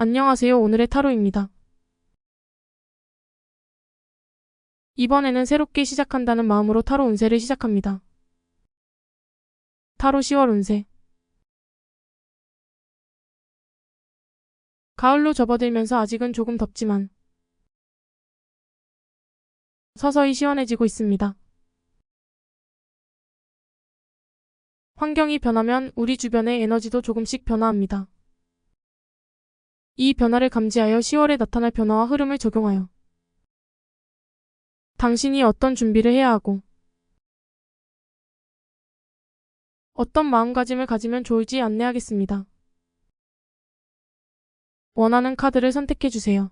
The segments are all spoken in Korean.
안녕하세요. 오늘의 타로입니다. 이번에는 새롭게 시작한다는 마음으로 타로 운세를 시작합니다. 타로 10월 운세. 가을로 접어들면서 아직은 조금 덥지만 서서히 시원해지고 있습니다. 환경이 변하면 우리 주변의 에너지도 조금씩 변화합니다. 이 변화를 감지하여 10월에 나타날 변화와 흐름을 적용하여 당신이 어떤 준비를 해야 하고 어떤 마음가짐을 가지면 좋을지 안내하겠습니다. 원하는 카드를 선택해주세요.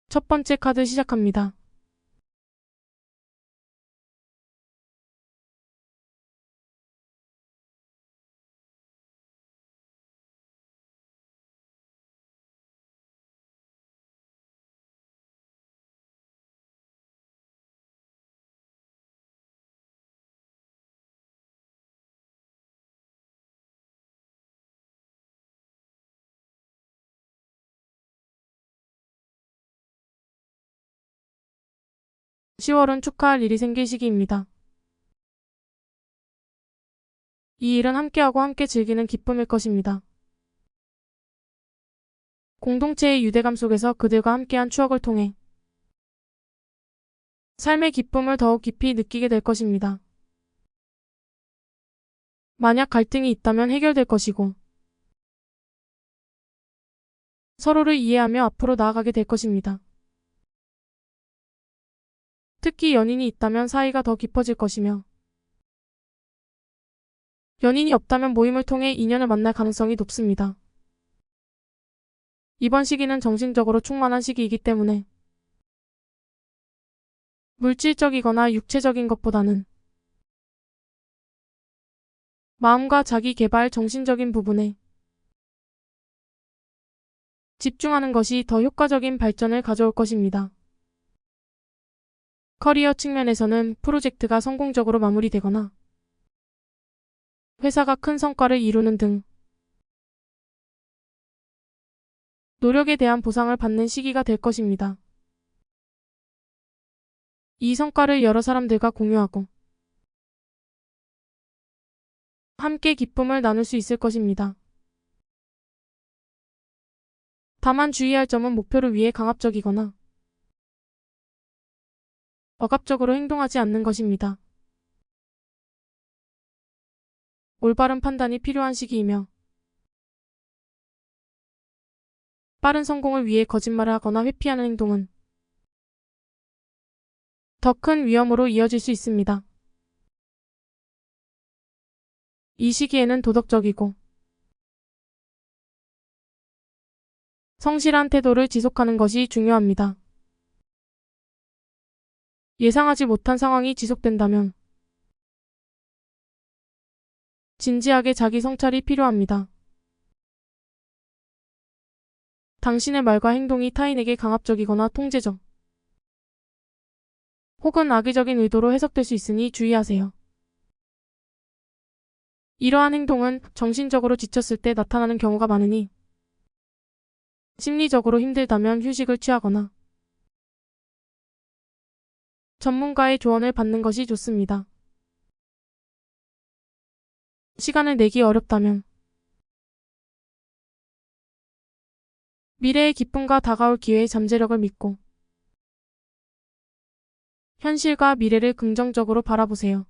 첫 번째 카드 시작합니다. (10월은) 축하할 일이 생길 시기입니다. 이 일은 함께하고 함께 즐기는 기쁨일 것입니다. 공동체의 유대감 속에서 그들과 함께한 추억을 통해 삶의 기쁨을 더욱 깊이 느끼게 될 것입니다. 만약 갈등이 있다면 해결될 것이고 서로를 이해하며 앞으로 나아가게 될 것입니다. 특히 연인이 있다면 사이가 더 깊어질 것이며 연인이 없다면 모임을 통해 인연을 만날 가능성이 높습니다. 이번 시기는 정신적으로 충만한 시기이기 때문에 물질적이거나 육체적인 것보다는 마음과 자기 개발, 정신적인 부분에 집중하는 것이 더 효과적인 발전을 가져올 것입니다. 커리어 측면에서는 프로젝트가 성공적으로 마무리되거나 회사가 큰 성과를 이루는 등 노력에 대한 보상을 받는 시기가 될 것입니다. 이 성과를 여러 사람들과 공유하고 함께 기쁨을 나눌 수 있을 것입니다. 다만 주의할 점은 목표를 위해 강압적이거나 억압적으로 행동하지 않는 것입니다. 올바른 판단이 필요한 시기이며 빠른 성공을 위해 거짓말을 하거나 회피하는 행동은 더 큰 위험으로 이어질 수 있습니다. 이 시기에는 도덕적이고 성실한 태도를 지속하는 것이 중요합니다. 예상하지 못한 상황이 지속된다면 진지하게 자기 성찰이 필요합니다. 당신의 말과 행동이 타인에게 강압적이거나 통제적 혹은 악의적인 의도로 해석될 수 있으니 주의하세요. 이러한 행동은 정신적으로 지쳤을 때 나타나는 경우가 많으니 심리적으로 힘들다면 휴식을 취하거나 전문가의 조언을 받는 것이 좋습니다. 시간을 내기 어렵다면 미래의 기쁨과 다가올 기회의 잠재력을 믿고 현실과 미래를 긍정적으로 바라보세요.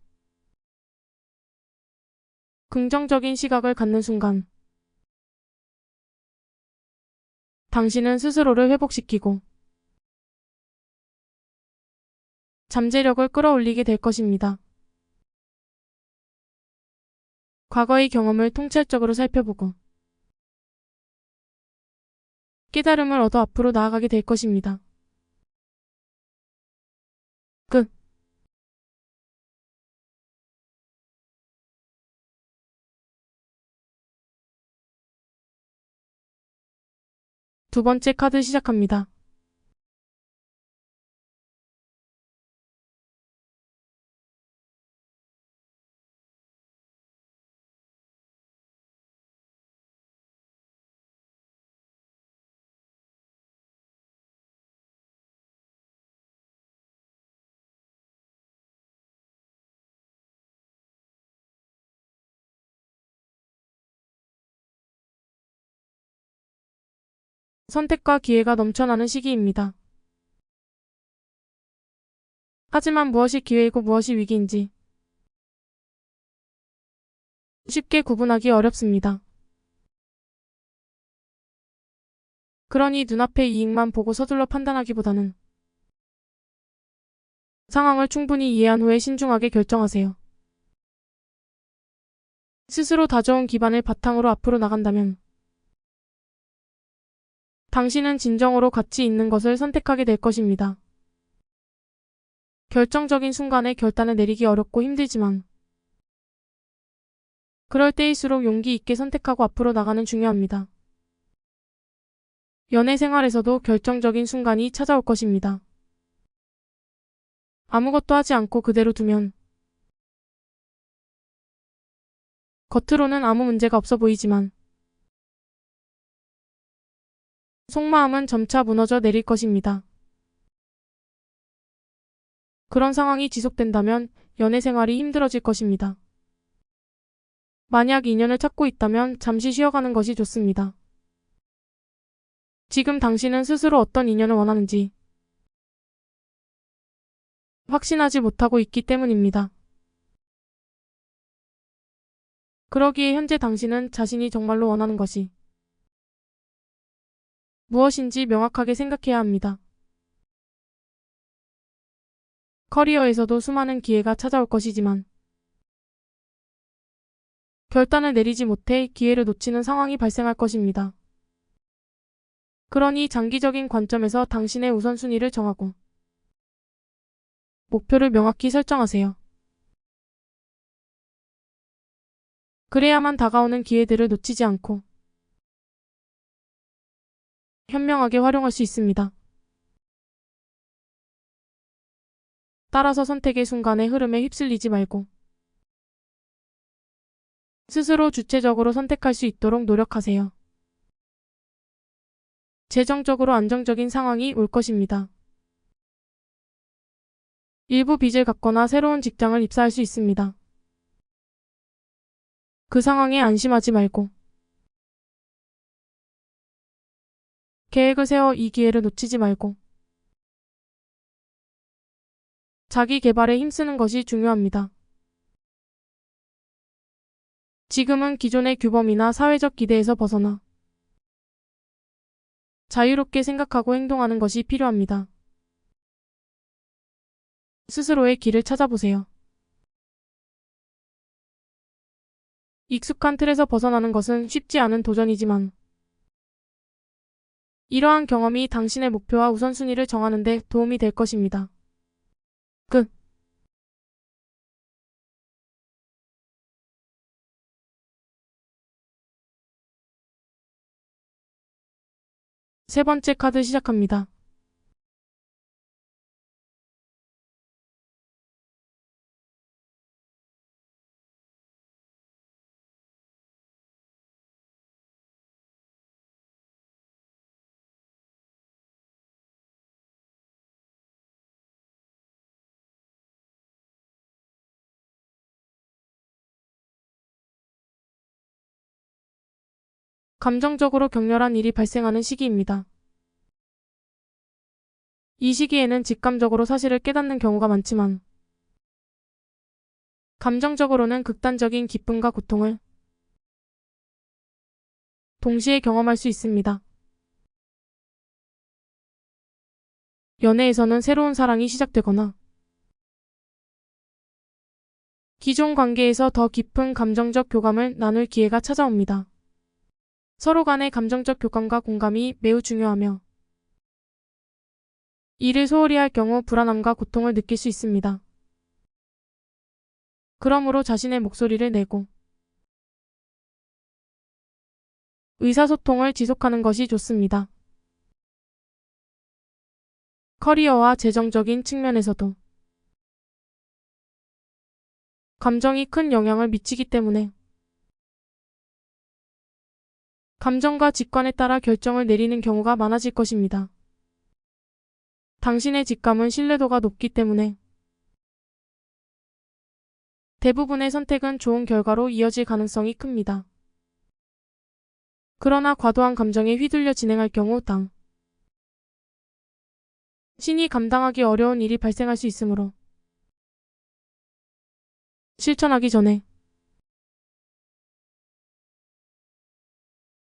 긍정적인 시각을 갖는 순간 당신은 스스로를 회복시키고 잠재력을 끌어올리게 될 것입니다. 과거의 경험을 통찰적으로 살펴보고 깨달음을 얻어 앞으로 나아가게 될 것입니다. 끝. 두 번째 카드 시작합니다. 선택과 기회가 넘쳐나는 시기입니다. 하지만 무엇이 기회이고 무엇이 위기인지 쉽게 구분하기 어렵습니다. 그러니 눈앞의 이익만 보고 서둘러 판단하기보다는 상황을 충분히 이해한 후에 신중하게 결정하세요. 스스로 다져온 기반을 바탕으로 앞으로 나간다면 당신은 진정으로 가치 있는 것을 선택하게 될 것입니다. 결정적인 순간에 결단을 내리기 어렵고 힘들지만 그럴 때일수록 용기 있게 선택하고 앞으로 나가는 중요합니다. 연애 생활에서도 결정적인 순간이 찾아올 것입니다. 아무것도 하지 않고 그대로 두면 겉으로는 아무 문제가 없어 보이지만 속마음은 점차 무너져 내릴 것입니다. 그런 상황이 지속된다면 연애 생활이 힘들어질 것입니다. 만약 인연을 찾고 있다면 잠시 쉬어가는 것이 좋습니다. 지금 당신은 스스로 어떤 인연을 원하는지 확신하지 못하고 있기 때문입니다. 그러기에 현재 당신은 자신이 정말로 원하는 것이 무엇인지 명확하게 생각해야 합니다. 커리어에서도 수많은 기회가 찾아올 것이지만 결단을 내리지 못해 기회를 놓치는 상황이 발생할 것입니다. 그러니 장기적인 관점에서 당신의 우선순위를 정하고 목표를 명확히 설정하세요. 그래야만 다가오는 기회들을 놓치지 않고 현명하게 활용할 수 있습니다. 따라서 선택의 순간의 흐름에 휩쓸리지 말고 스스로 주체적으로 선택할 수 있도록 노력하세요. 재정적으로 안정적인 상황이 올 것입니다. 일부 빚을 갚거나 새로운 직장을 입사할 수 있습니다. 그 상황에 안심하지 말고 계획을 세워 이 기회를 놓치지 말고 자기 개발에 힘쓰는 것이 중요합니다. 지금은 기존의 규범이나 사회적 기대에서 벗어나 자유롭게 생각하고 행동하는 것이 필요합니다. 스스로의 길을 찾아보세요. 익숙한 틀에서 벗어나는 것은 쉽지 않은 도전이지만 이러한 경험이 당신의 목표와 우선순위를 정하는 데 도움이 될 것입니다. 끝. 세 번째 카드 시작합니다. 감정적으로 격렬한 일이 발생하는 시기입니다. 이 시기에는 직감적으로 사실을 깨닫는 경우가 많지만 감정적으로는 극단적인 기쁨과 고통을 동시에 경험할 수 있습니다. 연애에서는 새로운 사랑이 시작되거나 기존 관계에서 더 깊은 감정적 교감을 나눌 기회가 찾아옵니다. 서로 간의 감정적 교감과 공감이 매우 중요하며 이를 소홀히 할 경우 불안함과 고통을 느낄 수 있습니다. 그러므로 자신의 목소리를 내고 의사소통을 지속하는 것이 좋습니다. 커리어와 재정적인 측면에서도 감정이 큰 영향을 미치기 때문에 감정과 직관에 따라 결정을 내리는 경우가 많아질 것입니다. 당신의 직감은 신뢰도가 높기 때문에 대부분의 선택은 좋은 결과로 이어질 가능성이 큽니다. 그러나 과도한 감정에 휘둘려 진행할 경우 신이 감당하기 어려운 일이 발생할 수 있으므로 실천하기 전에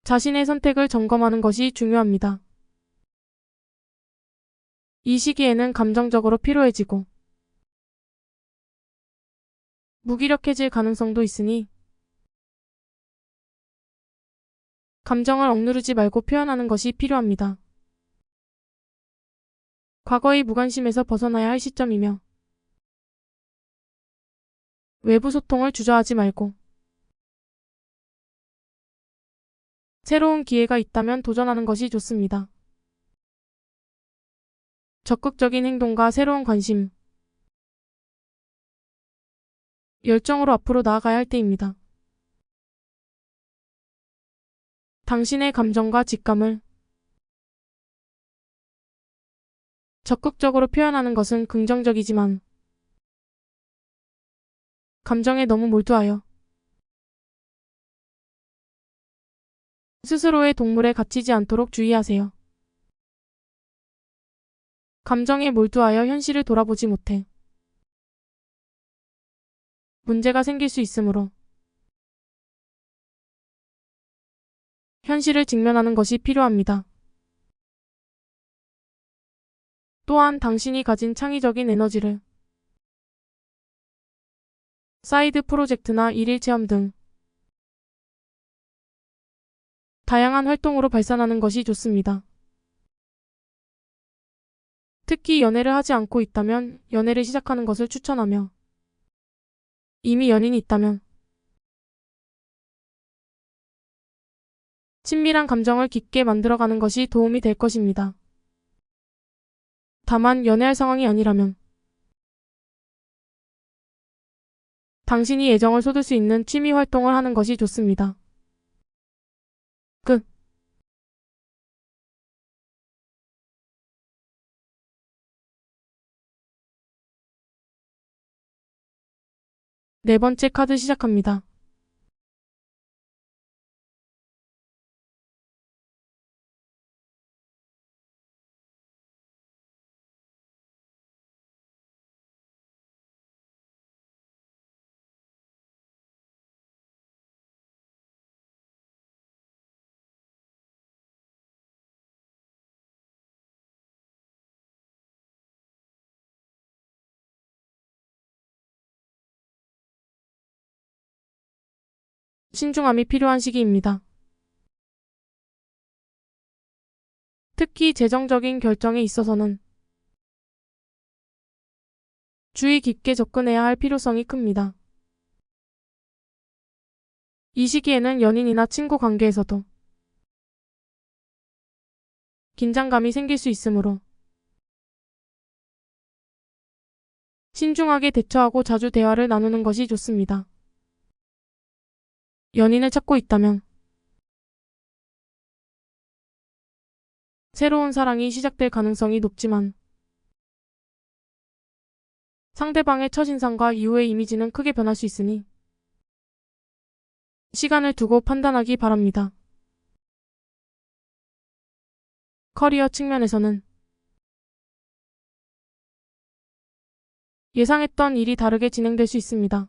자신의 선택을 점검하는 것이 중요합니다. 이 시기에는 감정적으로 피로해지고 무기력해질 가능성도 있으니 감정을 억누르지 말고 표현하는 것이 필요합니다. 과거의 무관심에서 벗어나야 할 시점이며 외부 소통을 주저하지 말고 새로운 기회가 있다면 도전하는 것이 좋습니다. 적극적인 행동과 새로운 관심, 열정으로 앞으로 나아가야 할 때입니다. 당신의 감정과 직감을 적극적으로 표현하는 것은 긍정적이지만 감정에 너무 몰두하여 스스로의 동물에 갇히지 않도록 주의하세요. 감정에 몰두하여 현실을 돌아보지 못해 문제가 생길 수 있으므로 현실을 직면하는 것이 필요합니다. 또한 당신이 가진 창의적인 에너지를 사이드 프로젝트나 일일 체험 등 다양한 활동으로 발산하는 것이 좋습니다. 특히 연애를 하지 않고 있다면 연애를 시작하는 것을 추천하며 이미 연인이 있다면 친밀한 감정을 깊게 만들어가는 것이 도움이 될 것입니다. 다만 연애할 상황이 아니라면 당신이 애정을 쏟을 수 있는 취미 활동을 하는 것이 좋습니다. 끝. 네 번째 카드 시작합니다. 신중함이 필요한 시기입니다. 특히 재정적인 결정에 있어서는 주의 깊게 접근해야 할 필요성이 큽니다. 이 시기에는 연인이나 친구 관계에서도 긴장감이 생길 수 있으므로 신중하게 대처하고 자주 대화를 나누는 것이 좋습니다. 연인을 찾고 있다면 새로운 사랑이 시작될 가능성이 높지만 상대방의 첫인상과 이후의 이미지는 크게 변할 수 있으니 시간을 두고 판단하기 바랍니다. 커리어 측면에서는 예상했던 일이 다르게 진행될 수 있습니다.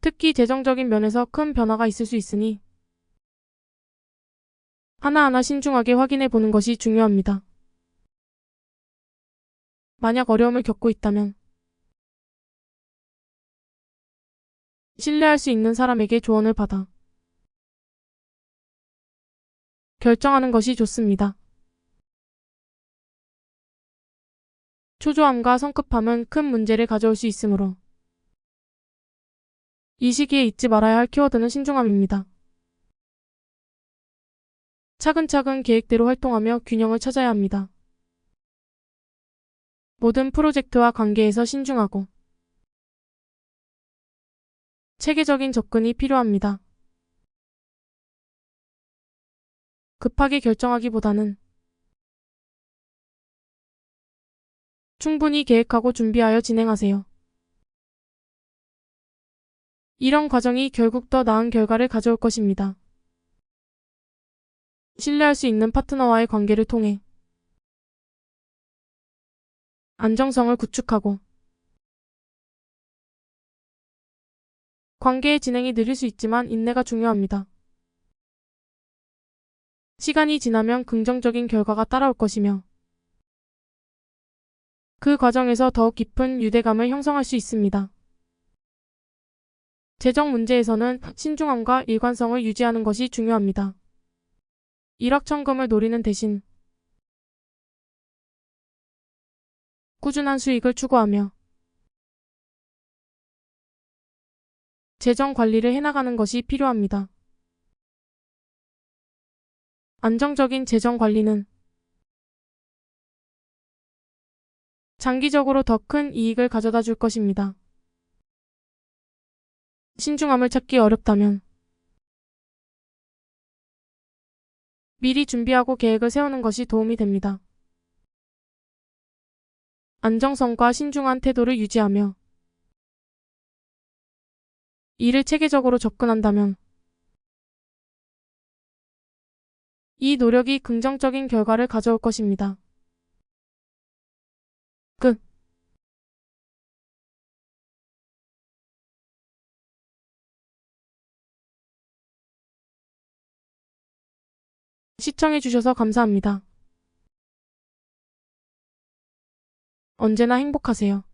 특히 재정적인 면에서 큰 변화가 있을 수 있으니 하나하나 신중하게 확인해 보는 것이 중요합니다. 만약 어려움을 겪고 있다면 신뢰할 수 있는 사람에게 조언을 받아 결정하는 것이 좋습니다. 초조함과 성급함은 큰 문제를 가져올 수 있으므로 이 시기에 잊지 말아야 할 키워드는 신중함입니다. 차근차근 계획대로 활동하며 균형을 찾아야 합니다. 모든 프로젝트와 관계에서 신중하고 체계적인 접근이 필요합니다. 급하게 결정하기보다는 충분히 계획하고 준비하여 진행하세요. 이런 과정이 결국 더 나은 결과를 가져올 것입니다. 신뢰할 수 있는 파트너와의 관계를 통해 안정성을 구축하고 관계의 진행이 느릴 수 있지만 인내가 중요합니다. 시간이 지나면 긍정적인 결과가 따라올 것이며 그 과정에서 더욱 깊은 유대감을 형성할 수 있습니다. 재정 문제에서는 신중함과 일관성을 유지하는 것이 중요합니다. 일확천금을 노리는 대신 꾸준한 수익을 추구하며 재정 관리를 해나가는 것이 필요합니다. 안정적인 재정 관리는 장기적으로 더 큰 이익을 가져다 줄 것입니다. 신중함을 찾기 어렵다면 미리 준비하고 계획을 세우는 것이 도움이 됩니다. 안정성과 신중한 태도를 유지하며 일을 체계적으로 접근한다면 이 노력이 긍정적인 결과를 가져올 것입니다. 끝. 시청해주셔서 감사합니다. 언제나 행복하세요.